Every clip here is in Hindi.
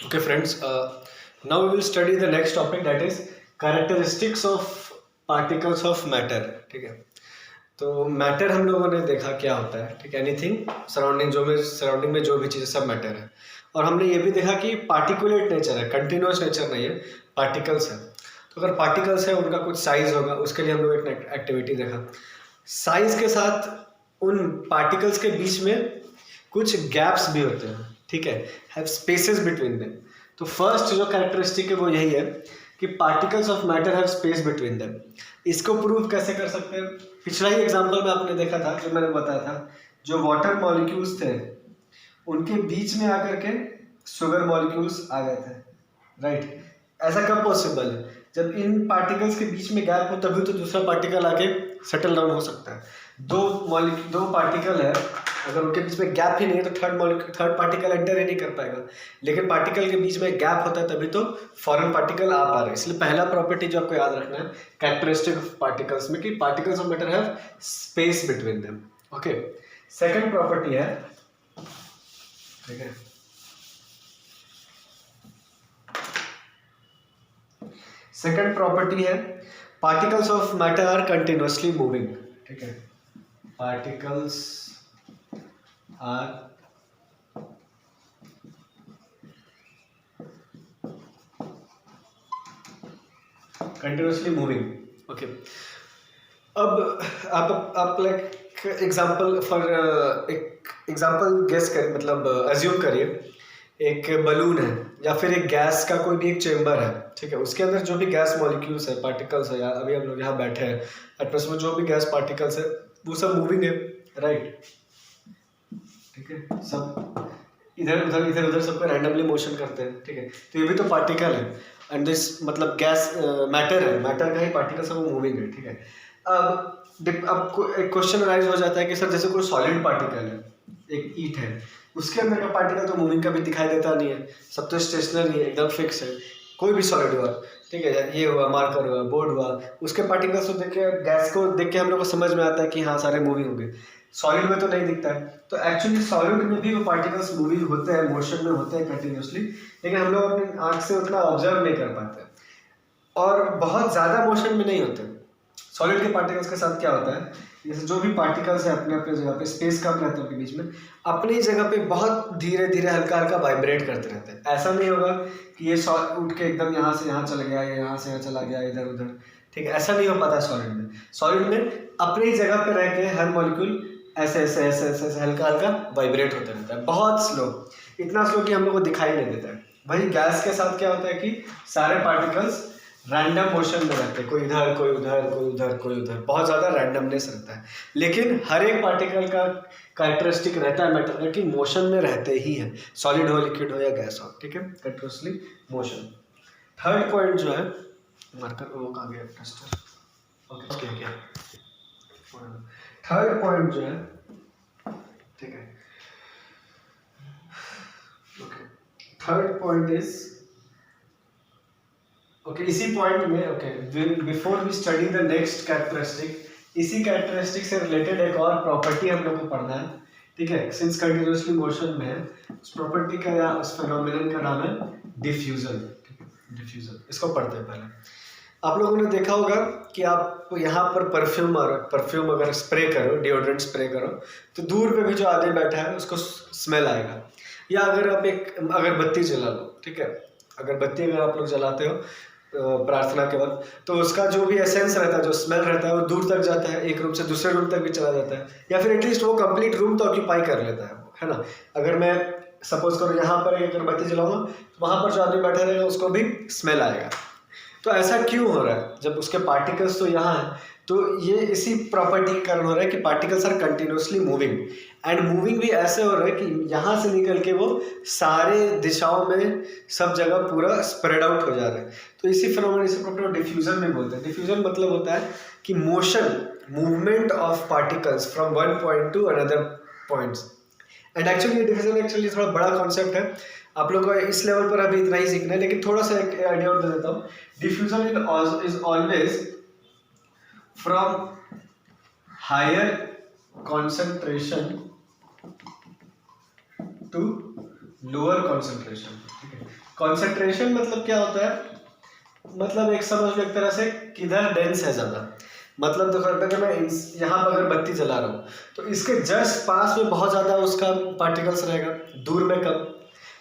Okay, friends. Now we will study the next topic, that is characteristics of particles of matter. ठीक है, तो मैटर हम लोगों ने देखा क्या होता है. ठीक है, एनीथिंग सराउंडिंग में जो भी चीज़ें सब मैटर है. और हमने ये भी देखा कि पार्टिकुलेट नेचर है, कंटिन्यूस नेचर नहीं है, पार्टिकल्स है. तो अगर पार्टिकल्स है उनका कुछ साइज होगा, उसके लिए हम लोग एक एक्टिविटी देखा. साइज के साथ उन पार्टिकल्स के बीच में कुछ गैप्स भी होते हैं. ठीक है, हैव स्पेसेस बिटवीन देम. तो फर्स्ट जो कैरेक्टरिस्टिक है वो यही है कि particles of matter have space between them. इसको प्रूव कैसे कर सकते हैं? पिछला ही एग्जांपल में आपने देखा था, जो मैंने बताया था, जो वाटर मॉलिक्यूल्स थे उनके बीच में आकर के शुगर मॉलिक्यूल्स आ गए थे. राइट, ऐसा कब पॉसिबल है? जब इन पार्टिकल्स के बीच में गैप हो तभी तो दूसरा पार्टिकल आके सेटल डाउन हो सकता है. दो पार्टिकल है, अगर उनके बीच में गैप ही नहीं है तो थर्ड पार्टिकल एंटर ही नहीं कर पाएगा. लेकिन पार्टिकल के बीच में गैप होता है तभी तो फॉरेन पार्टिकल आ पा रहे हैं. इसलिए पहला प्रॉपर्टी जो आपको याद रखना है कैरेक्टरिस्टिक ऑफ पार्टिकल्स में, कि particles of matter have space between them. Okay, second property है, ठीक है, सेकंड प्रॉपर्टी है particles of matter are continuously moving. ठीक है, particles are continuously moving. Okay, अब आप लाइक एग्जांपल फॉर एक एग्जांपल गेस करिए, मतलब अज्यूम करिए एक बलून है या फिर एक गैस का कोई भी एक चेम्बर है. ठीक है, उसके अंदर जो भी गैस मॉलिक्यूल्स है, पार्टिकल्स है, या अभी हम लोग यहाँ बैठे हैं एटमॉस्फेयर में जो भी गैस पार्टिकल्स है वो सब मूविंग है. राइट, ठीक है, सब इधर उधर सबको रैंडमली मोशन करते हैं. ठीक है, तो ये भी तो पार्टिकल है, एंड दिस मतलब गैस मैटर है, मैटर का ही पार्टिकल सब वो मूविंग है. ठीक है, अब एक क्वेश्चन राइज हो जाता है कि सर जैसे कोई सॉलिड पार्टिकल है, एक ईट है, उसके अंदर का पार्टिकल तो मूविंग का भी दिखाई देता नहीं है, सब तो स्टेशनरी है, एकदम फिक्स है. कोई भी सॉलिड हुआ, ठीक है, ये हुआ, मार्कर हुआ, बोर्ड हुआ, उसके पार्टिकल्स को देख के, गैस को देख के हम लोग को समझ में आता है कि हाँ सारे मूविंग होंगे. सॉलिड में तो नहीं दिखता है. तो एक्चुअली सॉलिड में भी वो पार्टिकल्स मूविंग होते हैं, मोशन में होते हैं कंटिन्यूसली, लेकिन हम लोग अपनी आंख से उतना ऑब्जर्व नहीं कर पाते और बहुत ज़्यादा मोशन में नहीं होते. सॉलिड के पार्टिकल्स के साथ क्या होता है, जैसे जो भी पार्टिकल्स है अपने अपने जगह पे, स्पेस कम रहता है उनके बीच में, अपनी जगह पे बहुत धीरे धीरे हल्का हल्का वाइब्रेट करते रहते हैं. ऐसा नहीं होगा कि ये उठ के एकदम यहाँ से यहाँ चला गया, यहाँ से यहाँ चला गया, इधर उधर. ठीक है, ऐसा नहीं हो पाता सॉलिड में. सॉलिड में अपनी जगह पे रह के हर मॉलिक्यूल ऐसे ऐसे ऐसे ऐसे ऐसे हल्का हल्का वाइब्रेट होता रहता है, बहुत स्लो, इतना स्लो कि हम लोग को दिखाई नहीं देता है. वही गैस के साथ क्या होता है कि सारे पार्टिकल्स रैंडम मोशन में रहते हैं, कोई इधर कोई उधर कोई उधर कोई उधर, बहुत ज़्यादा रैंडमनेस रहता है. लेकिन हर एक पार्टिकल का कैरेक्टरिस्टिक रहता है मैटर का कि मोशन में रहते ही है, सॉलिड हो, लिक्विड हो या गैस हो. ठीक है, कंटिन्यूअसली मोशन. थर्ड पॉइंट जो है, मार्कर वो कहाँ गया, टेस्टर. ओके, क्या थर्ड पॉइंट जो है, ठीक है, okay, third point is, okay, इसी पॉइंट में, okay, before we study the next characteristic, इसी कैरेक्टरिस्टिक से रिलेटेड एक और प्रॉपर्टी हम लोग को पढ़ना है. ठीक है, सिंस कंटिन्यूअसली मोशन में है, उस प्रॉपर्टी का या उस फेनोमेनन का नाम है डिफ्यूजन. डिफ्यूजन, इसको पढ़ते हैं पहले. आप लोगों ने देखा होगा कि आप यहाँ पर परफ्यूम अगर स्प्रे करो, डिओड्रेंट स्प्रे करो, तो दूर पे भी जो आदमी बैठा है उसको स्मेल आएगा. या अगर आप एक अगरबत्ती जला लो, ठीक है, अगरबत्ती अगर आप लोग जलाते हो प्रार्थना के वक्त, तो उसका जो भी एसेंस रहता है, जो स्मेल रहता है, वो दूर तक जाता है, एक रूम से दूसरे रूम तक भी चला जाता है, या फिर एटलीस्ट वो कंप्लीट रूम तो ऑक्यूपाई कर लेता है ना. अगर मैं सपोज करो यहाँ पर एक अगरबत्ती जलाऊंगा तो वहाँ पर जो आदमी बैठा रहेगा उसको भी स्मेल आएगा. तो ऐसा क्यों हो रहा है? जब उसके पार्टिकल्स तो यहाँ हैं, तो ये इसी प्रॉपर्टी के कारण हो रहा है कि particles are continuously moving, and moving भी ऐसे हो रहा है कि यहाँ से निकल के वो सारे दिशाओं में सब जगह पूरा स्प्रेड आउट हो जा रहा है. तो इसी फिनोमेनन, इसी प्रॉपर्टी को डिफ्यूजन में बोलते हैं. डिफ्यूजन मतलब होता है कि motion, movement of particles from one point two another points. And actually diffusion actually थोड़ा बड़ा कॉन्सेप्ट है, आप लोग को इस लेवल पर अभी इतना ही सीखना है, लेकिन थोड़ा सा एक आइडिया और दे देता हूँ. Diffusion is always from higher concentration to lower concentration. ठीक है, कॉन्सेंट्रेशन मतलब क्या होता है, मतलब एक समझ लो एक तरह से किधर डेंस है ज़्यादा। मतलब देखो अगर मैं यहाँ पर अगर बत्ती जला रहा हूँ तो इसके जस्ट पास में बहुत ज़्यादा उसका पार्टिकल्स रहेगा, दूर में कम।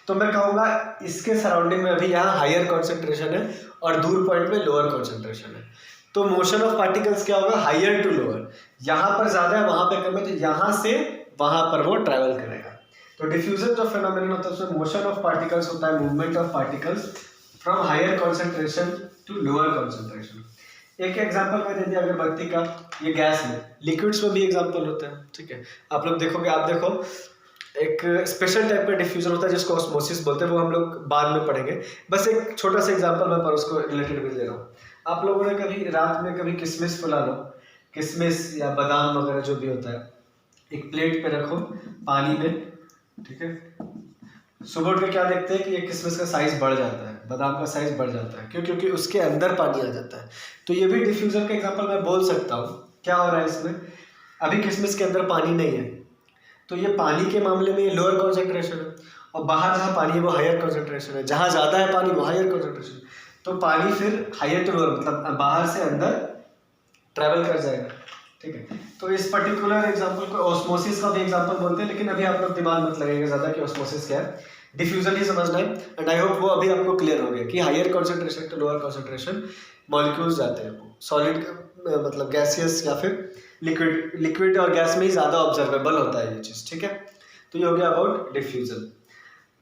तो मैं कहूँगा इसके सराउंडिंग में अभी यहाँ हायर कॉन्सेंट्रेशन है और दूर पॉइंट में लोअर कॉन्सेंट्रेशन है। तो मोशन ऑफ पार्टिकल्स क्या होगा, हायर टू लोअर। यहाँ पर ज़्यादा है, वहाँ पे कम है, तो यहाँ से वहाँ पर वो ट्रैवल करेगा। तो डिफ्यूजन जो फिनोमेनन होता है उसमें मोशन ऑफ पार्टिकल्स होता है, movement of particles from higher concentration to lower concentration. एक एग्जांपल मैं दे दिया अगरबत्ती का, ये गैस में, लिक्विड्स में भी एग्जांपल होता है, ठीक है। आप लोग देखोगे, आप देखो एक स्पेशल टाइप का डिफ्यूजन होता है जिसको ऑस्मोसिस बोलते हैं, वो हम लोग बाद में पढ़ेंगे। बस एक छोटा सा एग्जांपल मैं पर उसको रिलेटेड भी दे रहा हूँ। आप लोगों ने कभी रात में कभी किशमिश फुला लो, किशमिश या बादाम वगैरह जो भी होता है, एक प्लेट पे रखो पानी में, ठीक है। सुबह उठ के क्या देखते हैं कि ये किशमिश का साइज बढ़ जाता है, बादाम का साइज बढ़ जाता है, क्यों? क्योंकि उसके अंदर पानी आ जाता है। तो ये भी डिफ्यूजन का एग्जांपल मैं बोल सकता हूँ। क्या हो रहा है इसमें, अभी किशमिश के अंदर पानी नहीं है, तो ये पानी के मामले में ये लोअर कॉन्सेंट्रेशन है, और बाहर जहाँ पानी है वो हायर कॉन्सेंट्रेशन है, जहाँ ज़्यादा है पानी वो हायर कॉन्सेंट्रेशन। तो पानी फिर हायर टू लोअर, मतलब बाहर से अंदर ट्रैवल कर जाएगा, ठीक है। तो इस पर्टिकुलर एग्जांपल को ऑस्मोसिस का भी एग्जांपल बोलते हैं, लेकिन अभी आप लोग दिमाग मत लगेगा ज़्यादा कि ऑस्मोसिस क्या है, डिफ्यूजन ही समझना है। एंड आई होप वो अभी आपको क्लियर हो गया कि higher concentration to lower concentration molecules जाते हैं, वो सॉलिड मतलब गैसियस या फिर लिक्विड और गैस में ही ज़्यादा ऑब्जर्वेबल होता है ये चीज़, ठीक है। तो ये हो गया अबाउट डिफ्यूजन।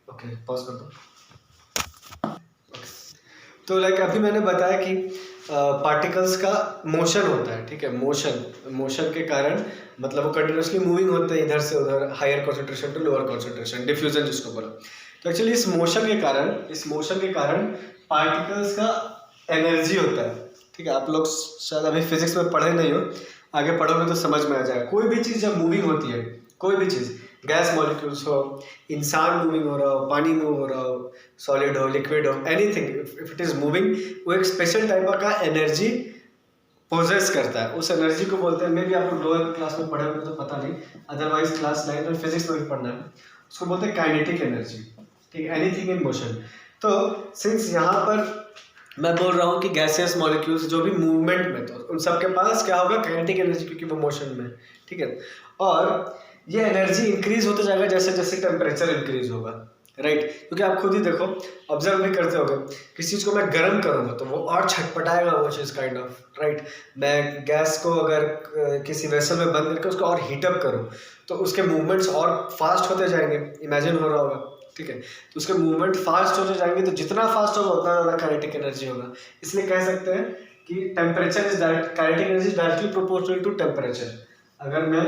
ओके, पॉज कर दो। तो लाइक अभी मैंने बताया कि पार्टिकल्स का मोशन होता है, ठीक है। मोशन के कारण मतलब वो कंटिन्यूसली मूविंग होते हैं इधर से उधर, higher concentration to lower concentration, diffusion जिसको बोला। तो एक्चुअली इस मोशन के कारण पार्टिकल्स का एनर्जी होता है, ठीक है। आप लोग शायद अभी फिजिक्स में पढ़े नहीं हो, आगे पढ़ोगे तो समझ में आ जाएगा। कोई भी चीज़ जब मूविंग होती है, कोई भी चीज़, गैस मॉलिक्यूल्स हो, इंसान मूविंग हो रहा हो, पानी मूव हो रहा हो, सॉलिड हो, लिक्विड हो, anything, if it is moving, वो एक स्पेशल टाइप का एनर्जी पोजेस करता है। उस एनर्जी को बोलते हैं, मे भी आप लोग लोअर क्लास में पढ़े होंगे तो पता नहीं, अदरवाइज क्लास 9 में फिजिक्स में भी पढ़ना है, उसको बोलते हैं काइनेटिक एनर्जी, ठीक है, एनीथिंग इन मोशन। तो सिंस यहाँ पर मैं बोल रहा हूँ कि गैसियस मॉलिक्यूल्स जो भी मूवमेंट में, तो उन सब के पास क्या होगा, काइनेटिक एनर्जी, क्योंकि वो मोशन में, ठीक है। और ये एनर्जी इंक्रीज होता जाएगा जैसे जैसे टेम्परेचर इंक्रीज होगा, राइट। क्योंकि आप खुद ही देखो, ऑब्जर्व भी करते होगे, किसी चीज़ को मैं गर्म करूँगा तो वो और छटपटाएगा वो चीज़, काइंड ऑफ, राइट। मैं गैस को अगर किसी वेसल में बंद करके उसको और हीटअप करूँ तो उसके मूवमेंट्स और फास्ट होते जाएंगे, इमेजिन हो रहा होगा, ठीक है। तो उसके मूवमेंट फास्ट होते जाएंगे, तो जितना फास्ट होगा उतना ज़्यादा काइनेटिक एनर्जी होगा। इसलिए कह सकते हैं कि temperature is direct, kinetic energy is directly proportional to temperature. अगर मैं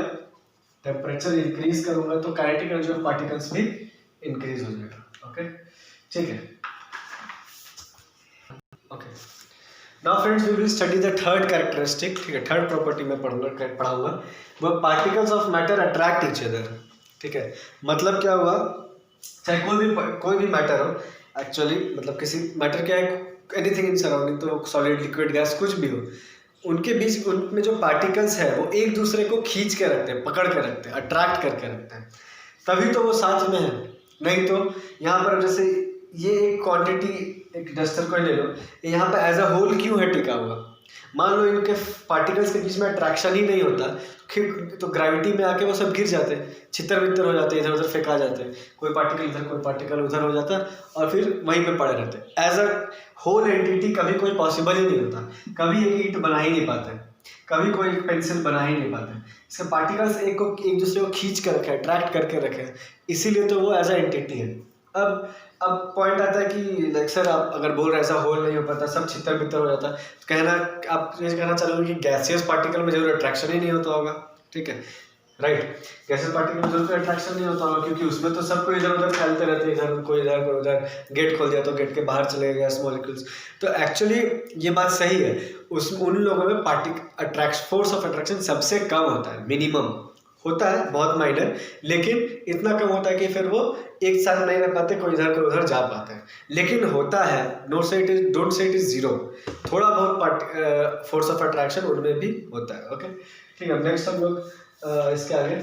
टेम्परेचर इंक्रीज करूंगा तो काइनेटिक एनर्जी ऑफ पार्टिकल्स भी इंक्रीज हो जाएगा, ओके, ठीक है। Okay, now friends we will study the third characteristic, ठीक है, थर्ड प्रॉपर्टी में पढ़ाऊंगा, वो particles of matter attract each other, ठीक है। मतलब क्या हुआ, चाहे कोई भी मैटर हो, एक्चुअली मतलब किसी मैटर क्या है, एनीथिंग इन सराउंडिंग, तो सॉलिड, लिक्विड, गैस, कुछ भी हो, उनके बीच, उनमें जो पार्टिकल्स है वो एक दूसरे को खींच के रखते हैं, पकड़ के रखते हैं, अट्रैक्ट करके रखते हैं, तभी तो वो साथ में है। नहीं तो यहाँ पर जैसे ये एक क्वांटिटी, एक डस्टर को ले लो, यहाँ पर एज अ होल क्यों है टिका हुआ, मान लो इनके पार्टिकल्स के बीच में अट्रैक्शन ही नहीं होता, तो ग्रेविटी में आके वो सब गिर जाते हैं, छितर बितर हो जाते हैं, इधर उधर फेंका जाते हैं, कोई पार्टिकल इधर कोई पार्टिकल उधर हो जाता है, और फिर वहीं पे पड़े रहते हैं। एज अ होल एंटिटी कभी कोई पॉसिबल ही नहीं होता, कभी एक ईंट बना ही नहीं पाते, कभी कोई पेंसिल बना ही नहीं पाते। इसके पार्टिकल्स एक दूसरे को खींच कर रखे, अट्रैक्ट करके रखे, इसीलिए तो वो एज अ एंटिटी है। अब पॉइंट आता है कि लाइक सर आप अगर बोल रहे ऐसा होल नहीं हो पाता, सब छितर बितर हो जाता है, तो कहना, आप ये कहना चाहोगे कि गैसियस पार्टिकल में जरूर अट्रैक्शन ही नहीं होता होगा, ठीक है, राइट। गैसियस पार्टिकल में जरूर अट्रैक्शन नहीं होता होगा, क्योंकि उसमें तो सबको इधर उधर फैलते रहते हैं, इधर कोई उधर, गेट खोल दिया तो गेट के बाहर चले गए गैस मॉलिक्यूल्स। तो एक्चुअली ये बात सही है, उन लोगों में फोर्स ऑफ अट्रैक्शन सबसे कम होता है, मिनिमम होता है, बहुत माइनर, लेकिन इतना कम होता है कि फिर वो एक साथ नहीं रह पाते, कोई उधर जा पाते हैं, लेकिन होता है, don't say it is zero, थोड़ा बहुत फोर्स ऑफ अट्रैक्शन उनमें भी होता है, ओके, ठीक है। नेक्स्ट हम लोग इसके आगे